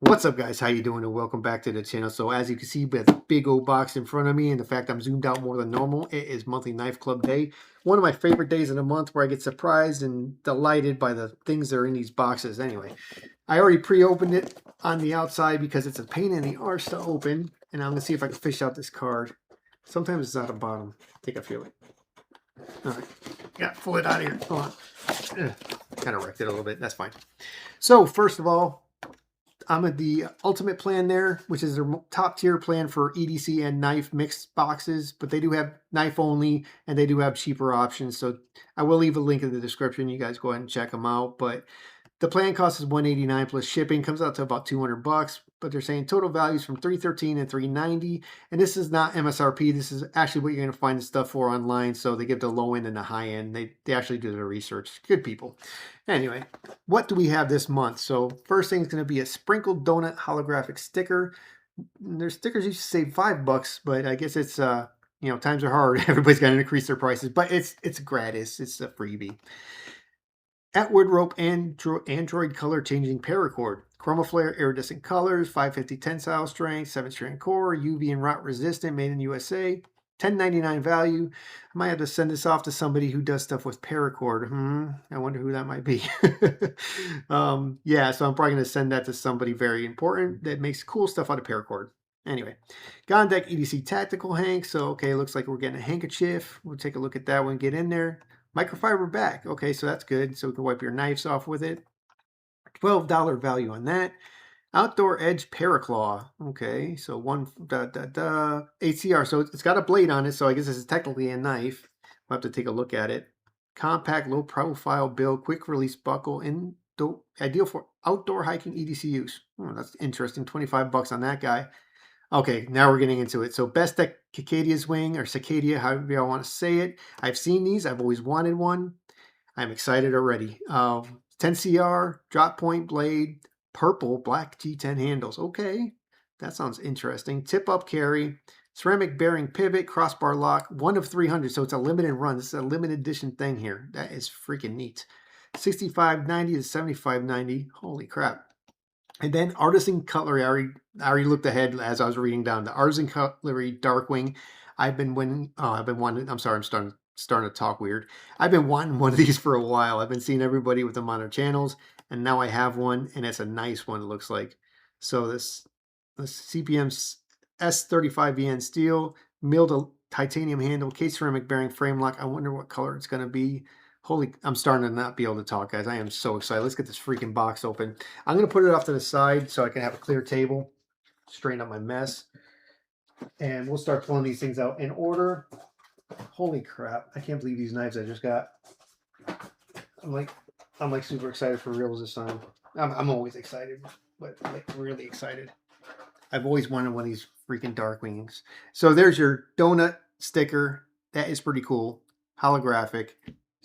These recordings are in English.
What's up, guys? How you doing? And welcome back to the channel. So as you can see, with a big old box in front of me and the fact I'm zoomed out more than normal, it is monthly knife club day. One of my favorite days of the month where I get surprised and delighted by the things that are in these boxes. Anyway, I already pre-opened it on the outside because it's a pain in the arse to open. And I'm going to see if I can fish out this card. Sometimes it's out of bottom. I think I feel it. All right. Yeah, pull it out of here. Hold on. Kind of wrecked it a little bit. That's fine. So first of all, I'm at the ultimate plan there, which is their top tier plan for EDC and knife mixed boxes, but they do have knife only and they do have cheaper options. So I will leave a link in the description. You guys go ahead and check them out. But the plan cost is $189 plus shipping, comes out to about $200, but they're saying total values from $313 and $390. And this is not MSRP. This is actually what you're going to find the stuff for online. So they give the low end and the high end. They actually do their research. Good people. Anyway, what do we have this month? So first thing is going to be a sprinkled donut holographic sticker. Their stickers used to save $5, but I guess it's times are hard. Everybody's got to increase their prices, but it's gratis. It's a freebie. Atwood Rope Android color changing paracord. Chromaflare iridescent colors, 550 tensile strength, 7-strand core, UV and rot resistant, made in USA. $10.99 value. I might have to send this off to somebody who does stuff with paracord. I wonder who that might be. Yeah, so I'm probably going to send that to somebody very important that makes cool stuff out of paracord. Anyway, Gondek EDC Tactical Hank. So, okay, looks like we're getting a handkerchief. We'll take a look at that one, get in there. Microfiber back. Okay, so that's good. So we can wipe your knives off with it. $12 value on that. Outdoor Edge Paraclaw. Okay, so one HCR. So it's got a blade on it, so I guess this is technically a knife. We'll have to take a look at it. Compact, low profile build, quick release buckle, ideal for outdoor hiking EDC use. Oh, that's interesting. $25 on that guy. Okay, now we're getting into it. So Bestech Cicadia's Wing, or Cicadia, however you want to say it. I've seen these. I've always wanted one. I'm excited already. 10CR, drop point blade, purple, black G10 handles. Okay, that sounds interesting. Tip up carry, ceramic bearing pivot, crossbar lock, 1 of 300. So it's a limited run. This is a limited edition thing here. That is freaking neat. $65.90 to $75.90. Holy crap. And then Artisan Cutlery. I already looked ahead as I was reading down. The Artisan Cutlery Darkwing. I've been wanting. I'm sorry. I'm starting to talk weird. I've been wanting one of these for a while. I've been seeing everybody with them on their channels, and now I have one, and it's a nice one. It looks like. So this CPM S35VN steel, milled titanium handle, case ceramic bearing frame lock. I wonder what color it's going to be. Holy, I'm starting to not be able to talk, guys. I am so excited. Let's get this freaking box open. I'm going to put it off to the side so I can have a clear table, straighten up my mess, and we'll start pulling these things out in order. Holy crap. I can't believe these knives I just got. I'm like super excited for reals this time. I'm always excited, but like really excited. I've always wanted one of these freaking Darkwings. So there's your donut sticker. That is pretty cool. Holographic.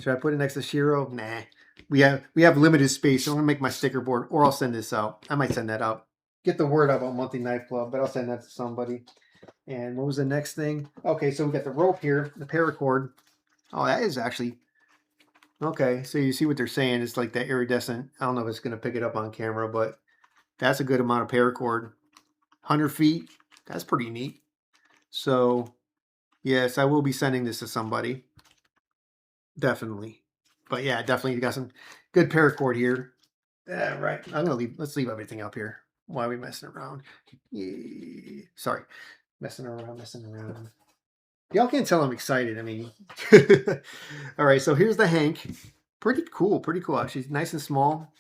Should I put it next to Shiro? Nah. We have limited space, so I'm gonna make my sticker board, or I'll send this out. I might send that out. Get the word out about Monthly Knife Club, but I'll send that to somebody. And what was the next thing? Okay, so we got the rope here, the paracord. Oh, that is actually okay. So you see what they're saying? It's like that iridescent. I don't know if it's gonna pick it up on camera, but that's a good amount of paracord. 100 feet. That's pretty neat. So yes, I will be sending this to somebody. Definitely. But yeah, definitely got some good paracord here. Yeah, right. Let's leave everything up here. Why are we messing around? Yeah. Sorry. Messing around. Y'all can't tell I'm excited. I mean, all right, so here's the Hank. Pretty cool, actually. Nice and small.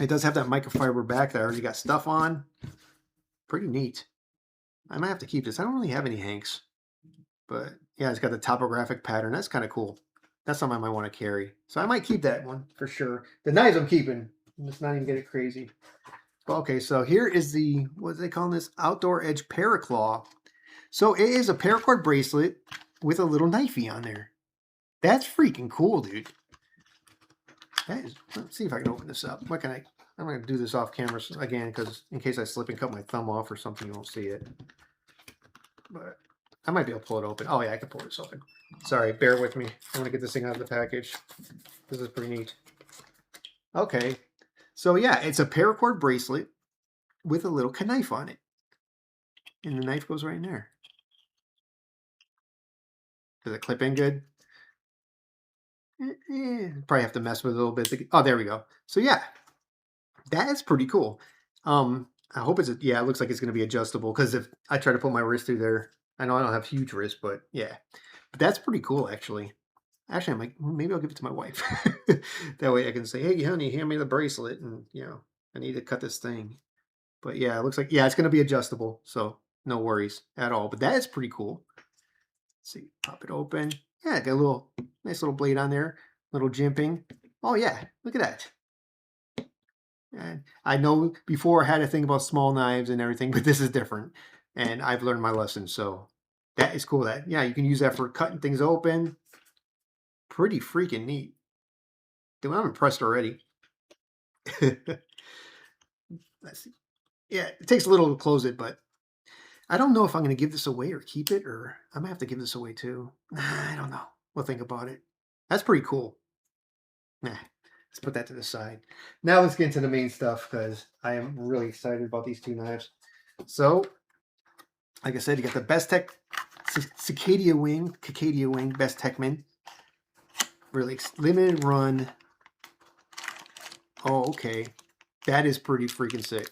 It does have that microfiber back that I already got stuff on. Pretty neat. I might have to keep this. I don't really have any Hanks. But yeah, it's got the topographic pattern. That's kind of cool. That's something I might want to carry. So I might keep that one for sure. The knives I'm keeping. Let's not even get it crazy. Okay, so here is the, what do they call this? Outdoor Edge Paraclaw. So it is a paracord bracelet with a little knifey on there. That's freaking cool, dude. That is, let's see if I can open this up. I'm going to do this off camera again because in case I slip and cut my thumb off or something, you won't see it. But I might be able to pull it open. Oh, yeah, I can pull this open. Sorry, bear with me. I want to get this thing out of the package. This is pretty neat. Okay. So, yeah, it's a paracord bracelet. with a little knife on it. And the knife goes right in there. Does it clip in good? Probably have to mess with it a little bit. Oh, there we go. So yeah, that is pretty cool. I hope yeah, it looks like it's going to be adjustable because if I try to put my wrist through there, I know I don't have huge wrists, but yeah, but that's pretty cool actually. Actually, I'm like, maybe I'll give it to my wife. That way I can say, hey, honey, hand me the bracelet, and I need to cut this thing. But yeah, it looks like yeah, it's going to be adjustable, so no worries at all. But that is pretty cool. Let's see, pop it open. Yeah, got a nice little blade on there, little jimping. Oh yeah, look at that. And I know before I had to think about small knives and everything, but this is different. And I've learned my lesson. So that is cool. That yeah, you can use that for cutting things open. Pretty freaking neat. Dude, I'm impressed already. Let's see. Yeah, it takes a little to close it, but I don't know if I'm going to give this away or keep it, or I might have to give this away too. Nah, I don't know. We'll think about it. That's pretty cool. Nah, let's put that to the side. Now let's get into the main stuff because I am really excited about these two knives. So, like I said, you got the Best Tech Cicadia Wing, Best Techman. Really limited run. Oh, okay. That is pretty freaking sick.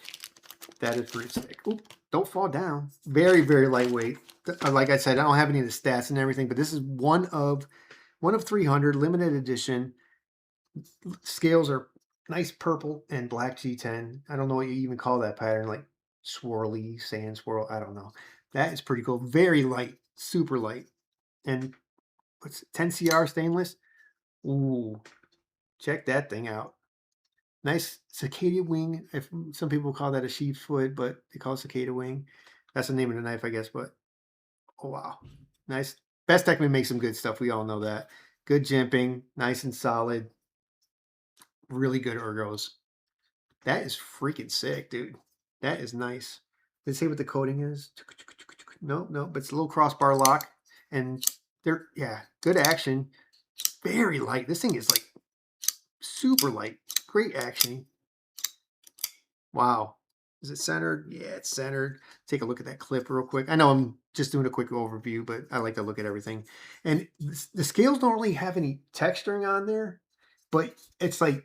That is pretty sick. Oop, don't fall down. Very, very lightweight. Like I said, I don't have any of the stats and everything, but this is one of 300, limited edition. Scales are nice purple and black G10. I don't know what you even call that pattern, like swirly, sand swirl. I don't know. That is pretty cool. Very light, super light. And what's 10 CR stainless? Ooh, check that thing out. Nice cicada wing. If some people call that a sheep's foot, but they call it cicada wing. That's the name of the knife, I guess. But oh wow, nice. Best Techman makes some good stuff. We all know that. Good jimping, nice and solid. Really good ergos. That is freaking sick, dude. That is nice. Let's see what the coating is. No, no, but it's a little crossbar lock, and yeah, good action. Very light. This thing is like super light. Great action. Wow. Is it centered? Yeah, it's centered. Take a look at that clip real quick. I know I'm just doing a quick overview, but I like to look at everything. And the scales don't really have any texturing on there, but it's like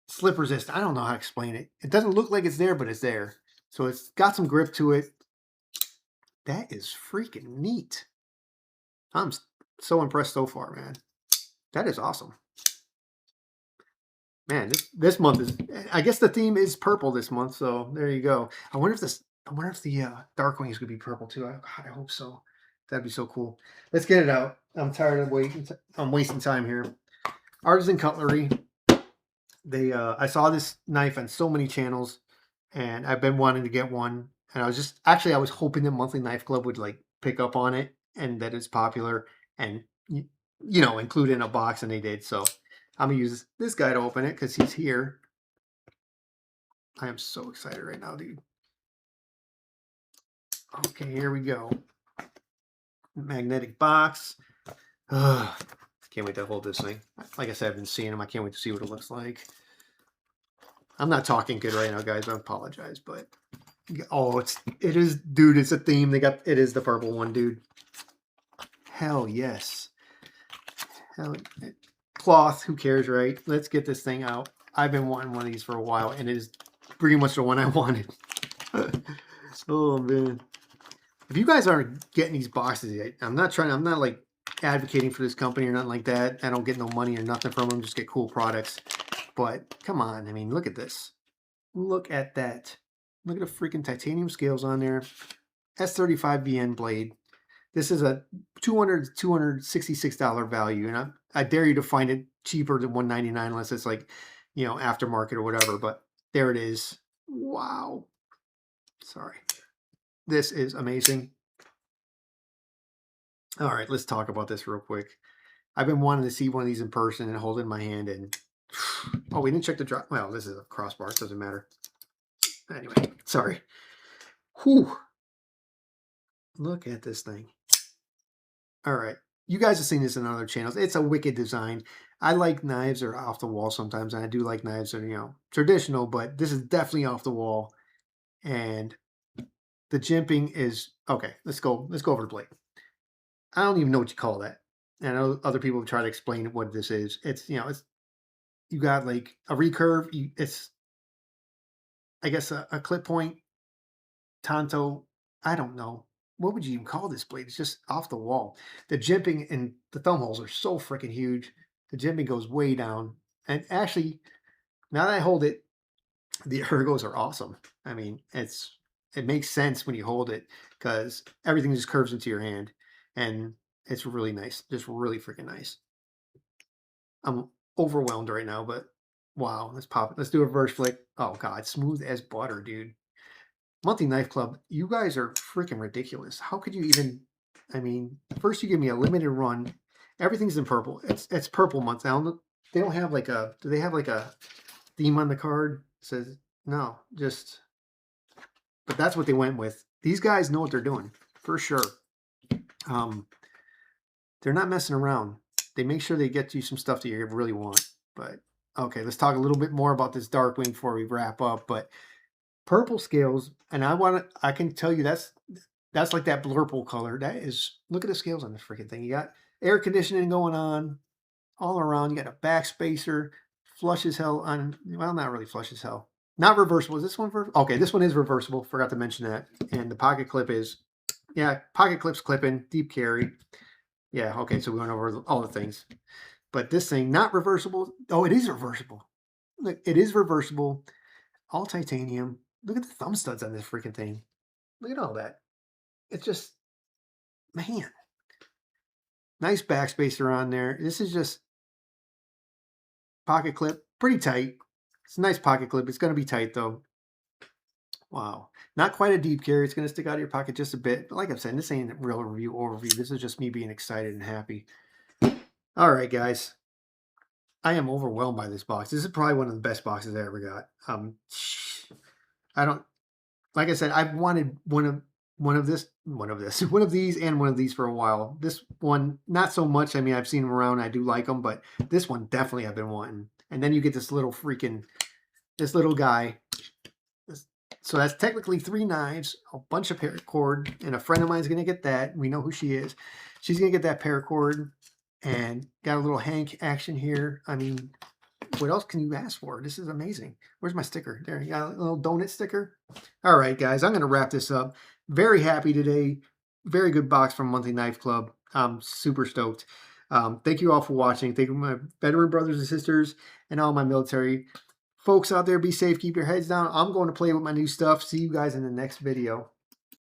slip resist. I don't know how to explain it. It doesn't look like it's there, but it's there. So it's got some grip to it. That is freaking neat. I'm so impressed so far, man. That is awesome. Man, this month is. I guess the theme is purple this month, so there you go. I wonder if the Darkwing is gonna be purple too. God, I hope so. That'd be so cool. Let's get it out. I'm tired of waiting. I'm wasting time here. Artisan Cutlery. I saw this knife on so many channels, and I've been wanting to get one. And I was hoping that Monthly Knife Club would like pick up on it and that it's popular and include it in a box, and they did. So I'm gonna use this guy to open it because he's here. I am so excited right now, dude. Okay, here we go. Magnetic box. Can't wait to hold this thing. Like I said, I've been seeing them. I can't wait to see what it looks like. I'm not talking good right now, guys. I apologize, but oh, it is, dude. It's a theme. It is the purple one, dude. Hell yes. Hell, cloth. Who cares, right? Let's get this thing out. I've been wanting one of these for a while, and it is pretty much the one I wanted. Oh man. If you guys aren't getting these boxes yet, I'm not like advocating for this company or nothing like that. I don't get no money or nothing from them, just get cool products. But come on, I mean, look at this. Look at that. Look at the freaking titanium scales on there. S35VN blade. This is a $200 to $266 value, and I dare you to find it cheaper than $199 unless it's like, aftermarket or whatever. But there it is. Wow. Sorry. This is amazing. All right, let's talk about this real quick. I've been wanting to see one of these in person and hold it in my hand. And oh, we didn't check the drop. Well, this is a crossbar. It doesn't matter. Anyway, sorry. Whew. Look at this thing. All right. You guys have seen this in other channels. It's a wicked design. I like knives that are off the wall sometimes, and I do like knives that are, traditional, but this is definitely off the wall. And the jimping is okay. Let's go over the blade. I don't even know what you call that. And I know other people try to explain what this is. It's it's you got like a recurve. It's I guess a clip point Tonto. I don't know. What would you even call this blade? It's just off the wall. The jimping and the thumb holes are so freaking huge. The jimping goes way down. And actually, now that I hold it, the ergos are awesome. I mean, it makes sense when you hold it because everything just curves into your hand, and it's really nice, just really freaking nice. I'm overwhelmed right now, but wow, let's pop it. Let's do a reverse flick. Oh god, smooth as butter, dude. Monthly Knife Club, you guys are freaking ridiculous. How could you even? I mean, first you give me a limited run. Everything's in purple. It's purple month now. They don't have like a. Do they have like a theme on the card? It says no, just. But that's what they went with. These guys know what they're doing for sure. They're not messing around. They make sure they get you some stuff that you really want. But okay, let's talk a little bit more about this Darkwing before we wrap up. But purple scales, and I can tell you that's like that blurple color. That is, look at the scales on this freaking thing. You got air conditioning going on all around. You got a backspacer, flush as hell on, well, not really flush as hell. Not reversible. Is this one okay, this one is reversible. Forgot to mention that. And the pocket clip is, yeah, pocket clips clipping, deep carry. Yeah, okay, so we went over all the things. But this thing, not reversible. Oh, it is reversible. Look, it is reversible. All titanium. Look at the thumb studs on this freaking thing. Look at all that. It's just, man. Nice backspacer on there. This is just pocket clip. Pretty tight. It's a nice pocket clip. It's going to be tight, though. Wow. Not quite a deep carry. It's going to stick out of your pocket just a bit. But like I'm saying, this ain't a real review overview. This is just me being excited and happy. All right, guys. I am overwhelmed by this box. This is probably one of the best boxes I ever got. I don't, like I said, I've wanted one of these and one of these for a while. This one, not so much. I mean, I've seen them around. I do like them, but this one definitely I've been wanting. And then you get this little guy. So that's technically 3 knives, a bunch of paracord, and a friend of mine's going to get that. We know who she is. She's going to get that paracord, and got a little Hank action here. I mean, what else can you ask for? This is amazing. Where's my sticker? There, you got a little donut sticker. All right, guys, I'm going to wrap this up. Very happy today. Very good box from Monthly Knife Club. I'm super stoked. Thank you all for watching. Thank you, my veteran brothers and sisters, and all my military folks out there. Be safe. Keep your heads down. I'm going to play with my new stuff. See you guys in the next video.